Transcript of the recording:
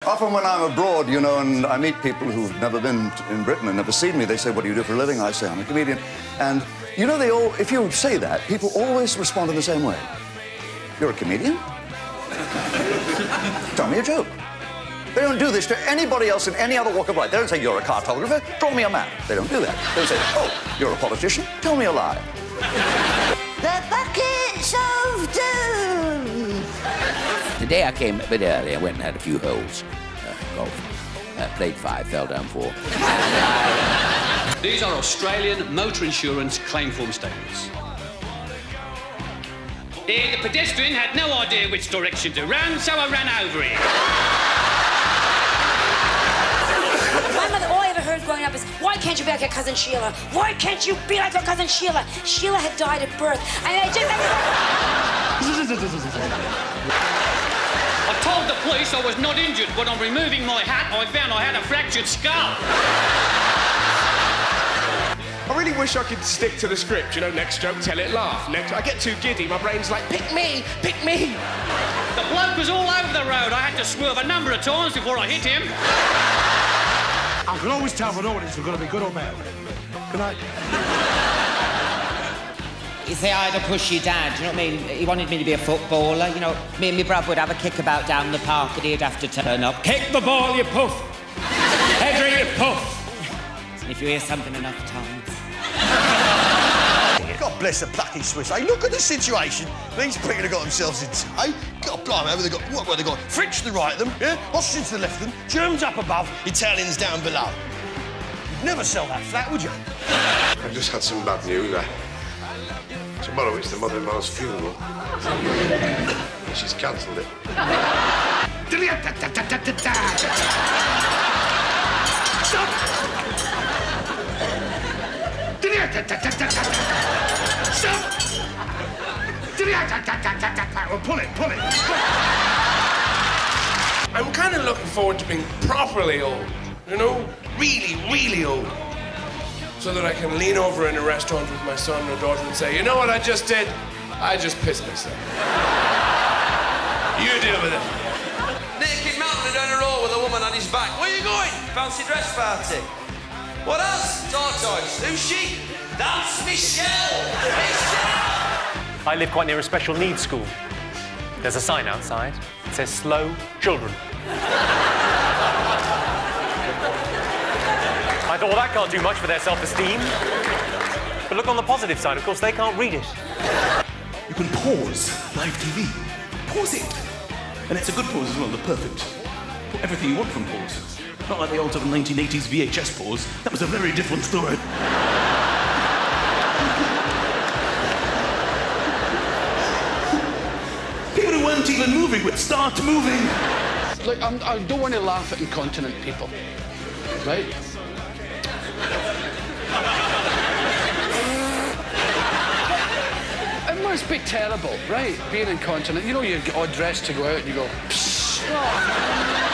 Often when I'm abroad, you know, and I meet people who've never been in Britain and never seen me, they say, what do you do for a living? I say, I'm a comedian. And, you know, if you say that, people always respond in the same way. You're a comedian? Tell me a joke. They don't do this to anybody else in any other walk of life. They don't say, you're a cartographer, draw me a map. They don't do that. They say, oh, you're a politician, tell me a lie. The buckets of doom. Today I came a bit early. I went and had a few holes. Golf. Played 5, fell down 4. These are Australian motor insurance claim form statements. The pedestrian had no idea which direction to run, so I ran over him. My mother, all I ever heard growing up is, why can't you be like your cousin Sheila? Why can't you be like your cousin Sheila? Sheila had died at birth, and I told the police I was not injured, but on removing my hat, I found I had a fractured skull. I really wish I could stick to the script, you know, next joke, tell it, laugh. Next, I get too giddy, my brain's like, pick me, pick me. The bloke was all over the road. I had to swerve a number of times before I hit him. I can always tell when audience are going to be good or bad. Good night. You say I had to push you down, do you know what I mean? He wanted me to be a footballer, you know. Me and my brother would have a kickabout down the park and he'd have to turn up. Kick the ball, you puff! Henry, you puff! And if you hear something enough times... God bless the plucky Swiss. Hey, look at the situation these people have got themselves into. Hey, God blimey, they've got, what they got? French to the right of them, yeah? Austrians to the left of them, Germans up above, Italians down below. You'd never sell that flat, would you? I've just had some bad news. Tomorrow it's the mother-in-law's funeral. She's cancelled it. Stop! Stop! Well, pull it. I'm kind of looking forward to being properly old, you know? Really, really old. So that I can lean over in a restaurant with my son or daughter and say, you know what I just did? I just pissed myself. You deal with it. Naked mountain down the road with a woman on his back. Where are you going? Fancy dress party. What else? Tortoise. Who's she? That's Michelle! Michelle! I live quite near a special needs school. There's a sign outside. It says, slow children. I thought, well, that can't do much for their self-esteem. But look on the positive side, of course, they can't read it. You can pause live TV. Pause it. And it's a good pause as well, the perfect. Put everything you want from pause. Not like the old 1980s VHS pause. That was a very different story. People who weren't even moving would start moving. Look, I don't want to laugh at incontinent people, right? It must be terrible, right? Being incontinent. You know, you get all dressed to go out and you go, psh. Oh.